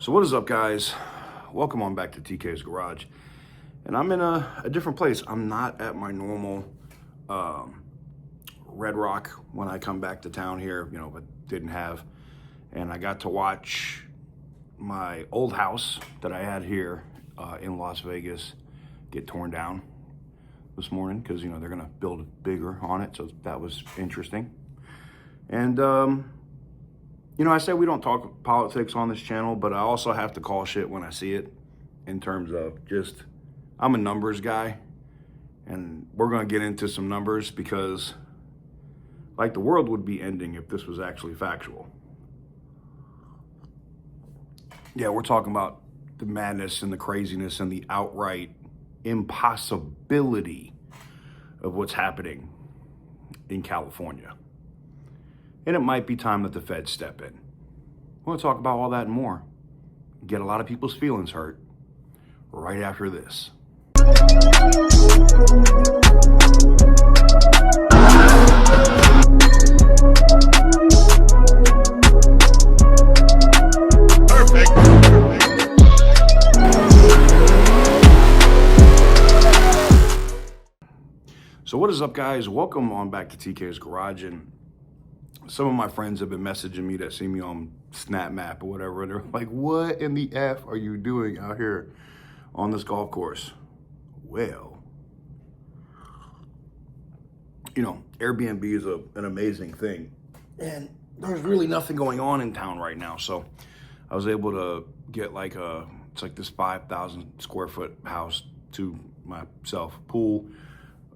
So what is up, guys? Welcome on back to TK's Garage. And I'm in a different place. I'm not at my normal Red Rock when I come back to town here, but didn't have. And I got to watch my old house that I had here in Las Vegas get torn down this morning because, they're going to build bigger on it. So that was interesting. And, I say we don't talk politics on this channel, but I also have to call shit when I see it in terms of just, I'm a numbers guy, and we're going to get into some numbers because, the world would be ending if this was actually factual. Yeah, we're talking about the madness and the craziness and the outright impossibility of what's happening in California. And it might be time that the feds step in. We'll talk about all that and more. Get a lot of people's feelings hurt right after this. So what is up, guys? Welcome on back to TK's Garage. And some of my friends have been messaging me that see me on Snap Map or whatever, and they're like, what in the F are you doing out here on this golf course? Well, Airbnb is an amazing thing, and there's really nothing going on in town right now. So I was able to get it's like this 5,000 square foot house to myself, pool.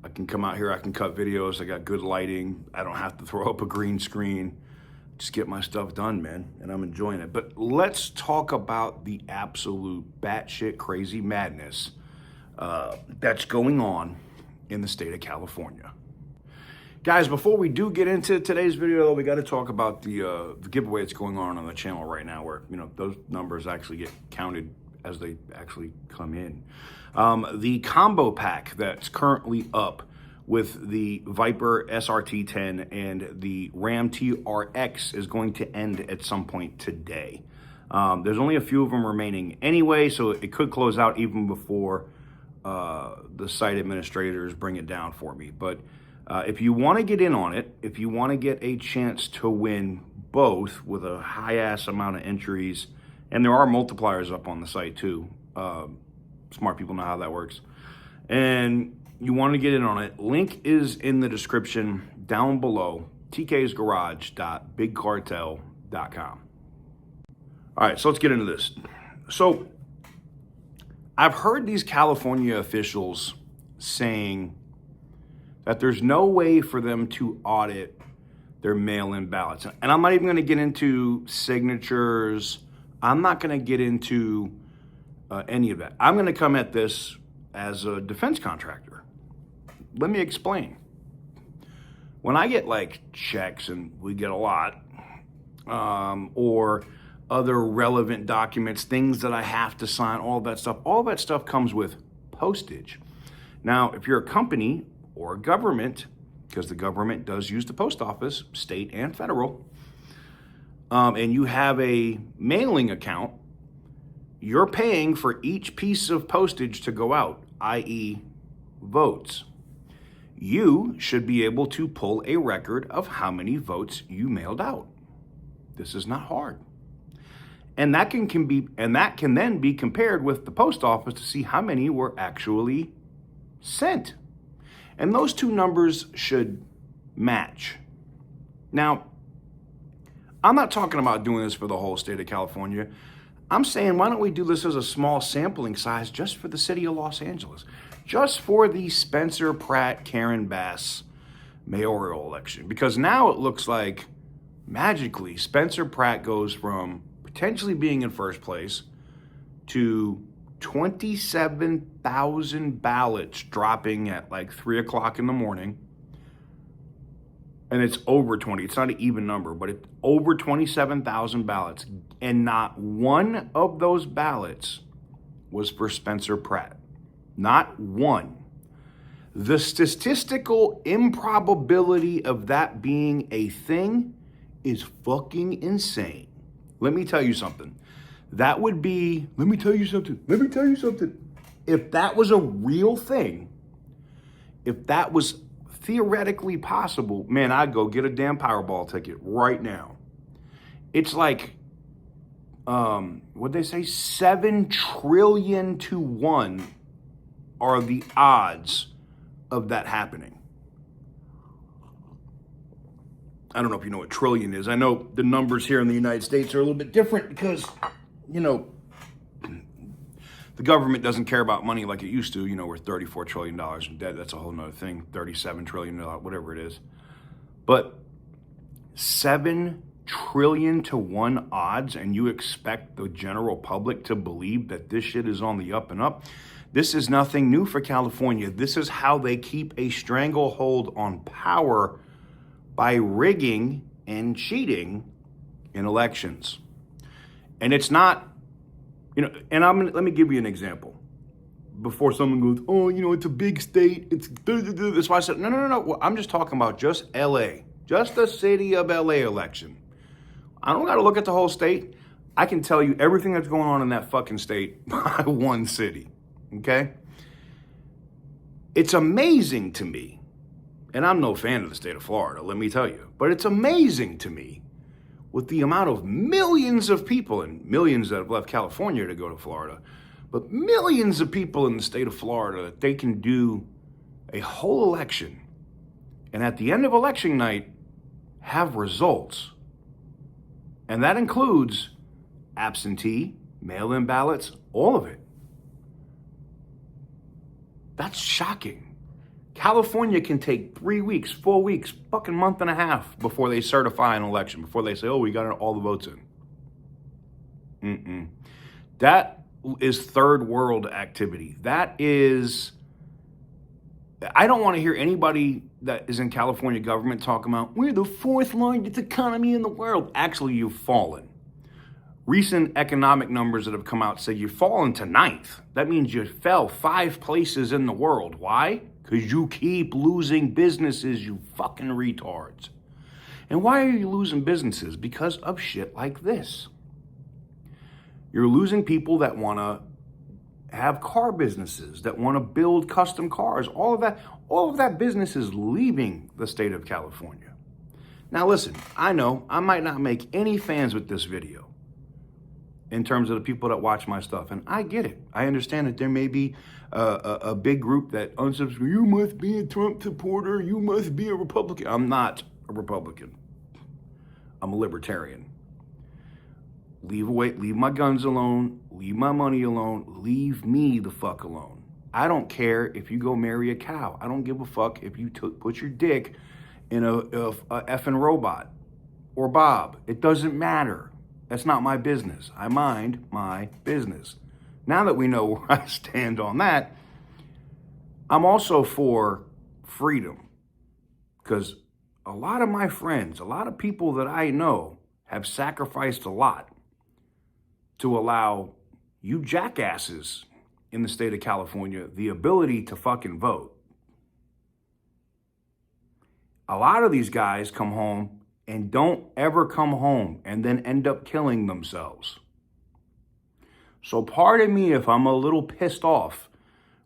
I can come out here, I can cut videos, I got good lighting, I don't have to throw up a green screen, just get my stuff done, man, and I'm enjoying it. But let's talk about the absolute batshit crazy madness that's going on in the state of California. Guys, before we do get into today's video, though, we got to talk about the giveaway that's going on the channel right now, where, those numbers actually get counted as they actually come in. The combo pack that's currently up with the Viper SRT10 and the Ram TRX is going to end at some point today. There's only a few of them remaining anyway, so it could close out even before the site administrators bring it down for me. But if you want to get in on it, if you want to get a chance to win both with a high-ass amount of entries, and there are multipliers up on the site too. Smart people know how that works. And you want to get in on it, link is in the description down below, tksgarage.bigcartel.com. All right, so let's get into this. So I've heard these California officials saying that there's no way for them to audit their mail-in ballots. And I'm not even going to get into signatures. I'm not going to get into any of that. I'm going to come at this as a defense contractor. Let me explain. When I get checks, and we get a lot, or other relevant documents, things that I have to sign, all that stuff comes with postage. Now, if you're a company or a government, because the government does use the post office, state and federal, and you have a mailing account, you're paying for each piece of postage to go out, i.e. votes. You should be able to pull a record of how many votes you mailed out. This is not hard. And that can then be compared with the post office to see how many were actually sent. And those two numbers should match. Now, I'm not talking about doing this for the whole state of California. I'm saying, why don't we do this as a small sampling size just for the city of Los Angeles, just for the Spencer Pratt, Karen Bass mayoral election? Because now it looks like magically Spencer Pratt goes from potentially being in first place to 27,000 ballots dropping at 3 o'clock in the morning. And it's over 20. It's not an even number, but it's over 27,000 ballots. And not one of those ballots was for Spencer Pratt. Not one. The statistical improbability of that being a thing is fucking insane. Let me tell you something. That would be, let me tell you something. Let me tell you something. If that was a real thing, if that was theoretically possible, man, I'd go get a damn Powerball ticket right now. It's like, what'd they say? 7 trillion to 1 are the odds of that happening. I don't know if you know what trillion is. I know the numbers here in the United States are a little bit different because, you know, the government doesn't care about money like it used to. You know, we're $34 trillion in debt. That's a whole nother thing. $37 trillion, whatever it is. But 7 trillion to 1 odds, and you expect the general public to believe that this shit is on the up and up? This is nothing new for California. This is how they keep a stranglehold on power, by rigging and cheating in elections. And it's not, you know, and let me give you an example. Before someone goes, oh, you know, it's a big state. It's that's why I said, no. Well, I'm just talking about just LA, just the city of LA election. I don't got to look at the whole state. I can tell you everything that's going on in that fucking state by one city. Okay? It's amazing to me, and I'm no fan of the state of Florida, let me tell you, but it's amazing to me with the amount of millions of people, and millions that have left California to go to Florida, but millions of people in the state of Florida, that they can do a whole election, and at the end of election night, have results. And that includes absentee, mail-in ballots, all of it. That's shocking. California can take 3 weeks, 4 weeks, fucking month and a half before they certify an election, before they say, oh, we got all the votes in. That is third world activity. That is, I don't want to hear anybody that is in California government talking about, we're the 4th largest economy in the world. Actually, you've fallen. Recent economic numbers that have come out say you've fallen to 9th. That means you fell 5 places in the world. Why? Because you keep losing businesses, you fucking retards. And why are you losing businesses? Because of shit like this. You're losing people that want to have car businesses, that want to build custom cars. All of that business is leaving the state of California. Now listen, I know I might not make any fans with this video in terms of the people that watch my stuff, and I get it. I understand that there may be a big group that unsubscribe. You must be a Trump supporter. You must be a Republican. I'm not a Republican. I'm a libertarian. Leave my guns alone. Leave my money alone. Leave me the fuck alone. I don't care if you go marry a cow. I don't give a fuck if you put your dick in a effing robot or Bob. It doesn't matter. That's not my business. I mind my business. Now that we know where I stand on that, I'm also for freedom, because a lot of my friends, a lot of people that I know have sacrificed a lot to allow you jackasses in the state of California the ability to fucking vote. A lot of these guys come home and don't ever come home and then end up killing themselves. So pardon me if I'm a little pissed off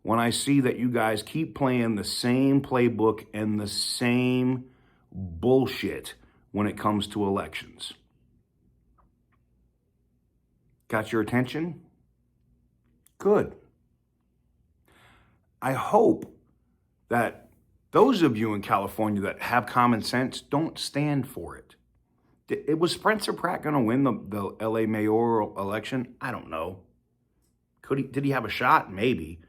when I see that you guys keep playing the same playbook and the same bullshit when it comes to elections. Got your attention? Good. I hope that those of you in California that have common sense don't stand for it. Was Spencer Pratt going to win the LA mayoral election? I don't know. Did he have a shot? Maybe.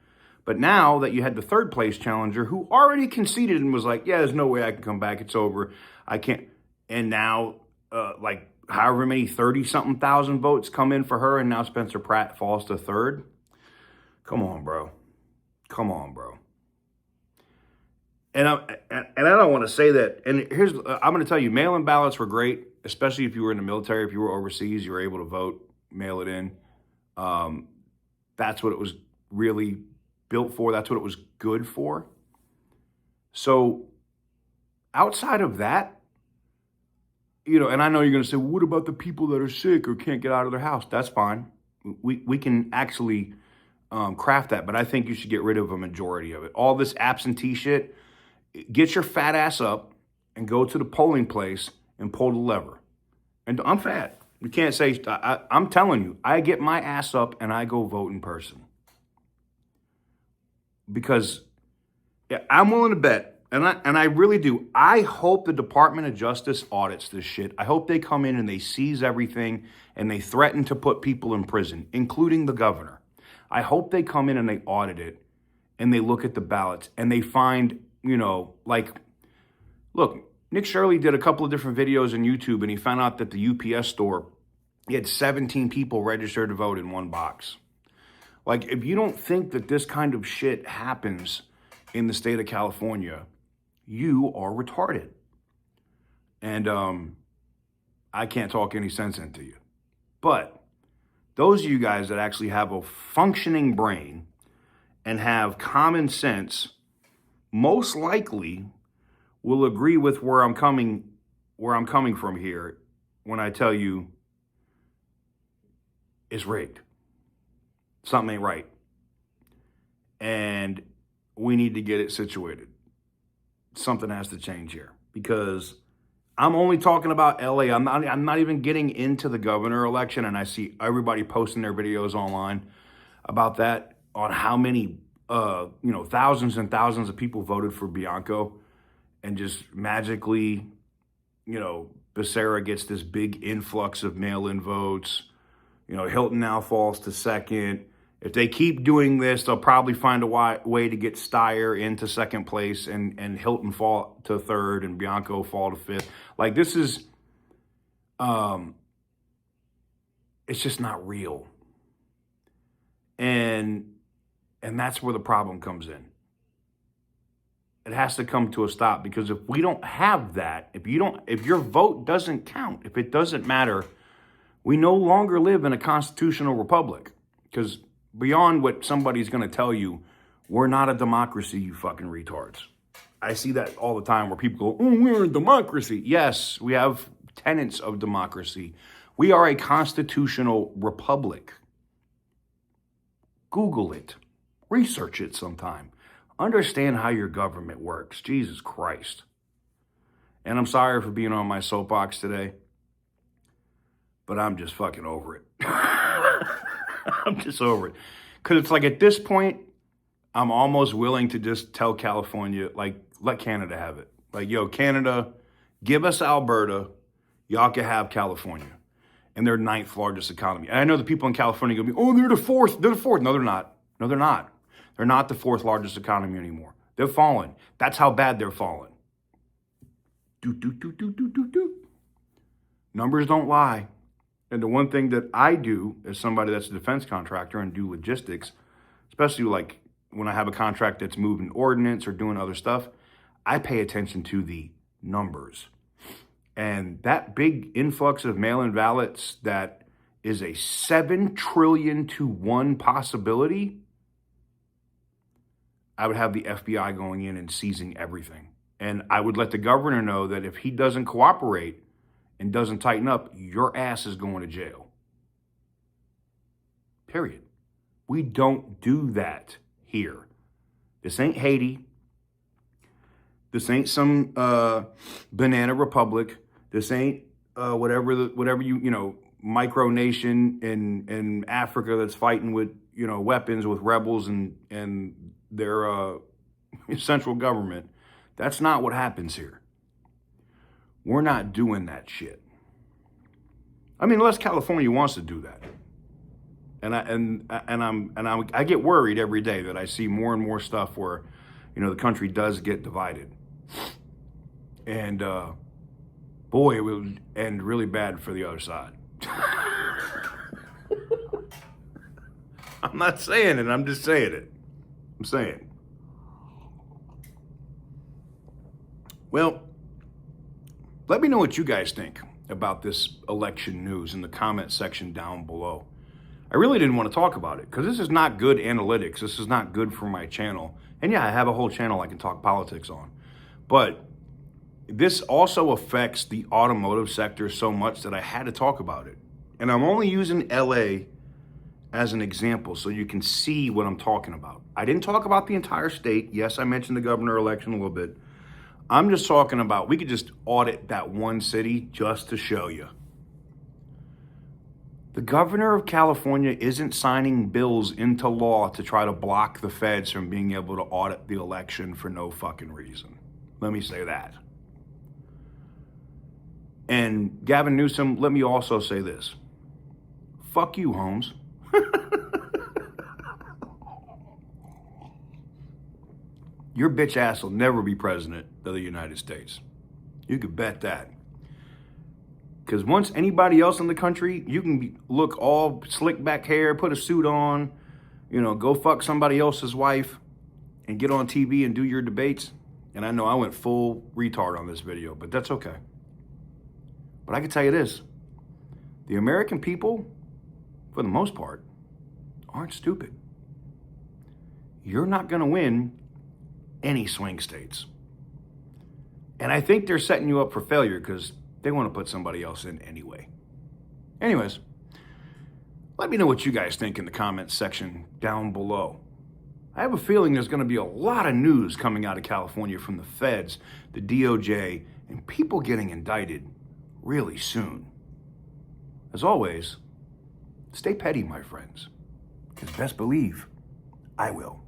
But now that you had the third place challenger who already conceded and was like, yeah, there's no way I can come back. It's over. I can't. And now, like, however many 30-something thousand votes come in for her, and now Spencer Pratt falls to third. Come on, bro. Come on, bro. And I don't want to say that. And I'm going to tell you, mail-in ballots were great, especially if you were in the military. If you were overseas, you were able to vote, mail it in. That's what it was really built for. That's what it was good for. So outside of that, you know, and I know you're going to say, well, what about the people that are sick or can't get out of their house? That's fine. We can actually craft that, but I think you should get rid of a majority of it. All this absentee shit, get your fat ass up and go to the polling place and pull the lever. And I'm fat. You can't say, I'm telling you, I get my ass up and I go vote in person. Because I'm willing to bet, and I really do, I hope the Department of Justice audits this shit. I hope they come in and they seize everything and they threaten to put people in prison, including the governor. I hope they come in and they audit it and they look at the ballots and they find, like, look, Nick Shirley did a couple of different videos on YouTube and he found out that the UPS store, he had 17 people registered to vote in one box. Like, if you don't think that this kind of shit happens in the state of California, you are retarded. And I can't talk any sense into you. But those of you guys that actually have a functioning brain and have common sense, most likely will agree with where I'm coming from here when I tell you it's rigged. Something ain't right. And we need to get it situated. Something has to change here because I'm only talking about LA. I'm not even getting into the governor election, and I see everybody posting their videos online about that, on how many thousands and thousands of people voted for Bianco, and just magically, Becerra gets this big influx of mail-in votes. Hilton now falls to second. If they keep doing this, they'll probably find a way to get Steyer into second place and Hilton fall to third and Bianco fall to fifth. Like, this is, it's just not real. And that's where the problem comes in. It has to come to a stop, because if we don't have that, if your vote doesn't count, if it doesn't matter, we no longer live in a constitutional republic. Because beyond what somebody's going to tell you, we're not a democracy, you fucking retards. I see that all the time where people go, oh, we're a democracy. Yes, we have tenets of democracy. We are a constitutional republic. Google it. Research it sometime. Understand how your government works. Jesus Christ. And I'm sorry for being on my soapbox today, but I'm just fucking over it. I'm just over it. Because it's like, at this point, I'm almost willing to just tell California, like, let Canada have it. Like, yo, Canada, give us Alberta. Y'all can have California. And they're 9th largest economy. And I know the people in California are going to be, oh, they're the fourth. They're the fourth. No, they're not. No, they're not. They're not the 4th largest economy anymore. They're falling. That's how bad they're falling. Numbers don't lie. And the one thing that I do as somebody that's a defense contractor and do logistics, especially like when I have a contract that's moving ordnance or doing other stuff, I pay attention to the numbers. And that big influx of mail-in ballots that is a 7 trillion to 1 possibility, I would have the FBI going in and seizing everything. And I would let the governor know that if he doesn't cooperate and doesn't tighten up, your ass is going to jail. Period. We don't do that here. This ain't Haiti. This ain't some banana republic. This ain't whatever micronation in Africa that's fighting with weapons with rebels and their central government. That's not what happens here. We're not doing that shit. I mean, unless California wants to do that. And I get worried every day that I see more and more stuff where, the country does get divided. And boy, it would end really bad for the other side. I'm not saying it, I'm just saying it. I'm saying. Well, let me know what you guys think about this election news in the comment section down below. I really didn't want to talk about it because this is not good analytics. This is not good for my channel. And yeah, I have a whole channel I can talk politics on. But this also affects the automotive sector so much that I had to talk about it. And I'm only using LA as an example so you can see what I'm talking about. I didn't talk about the entire state. Yes, I mentioned the governor election a little bit. I'm just talking about, we could just audit that one city just to show you. The governor of California isn't signing bills into law to try to block the feds from being able to audit the election for no fucking reason. Let me say that. And Gavin Newsom, let me also say this. Fuck you, Holmes. Your bitch ass will never be president of the United States. You could bet that. Because once anybody else in the country, you can look all slick back hair, put a suit on, go fuck somebody else's wife and get on TV and do your debates. And I know I went full retard on this video, but that's okay. But I can tell you this, the American people, for the most part, aren't stupid. You're not gonna win any swing states. And I think they're setting you up for failure because they want to put somebody else in anyway. Anyways, let me know what you guys think in the comments section down below. I have a feeling there's going to be a lot of news coming out of California from the feds, the DOJ, and people getting indicted really soon. As always, stay petty, my friends, because best believe I will.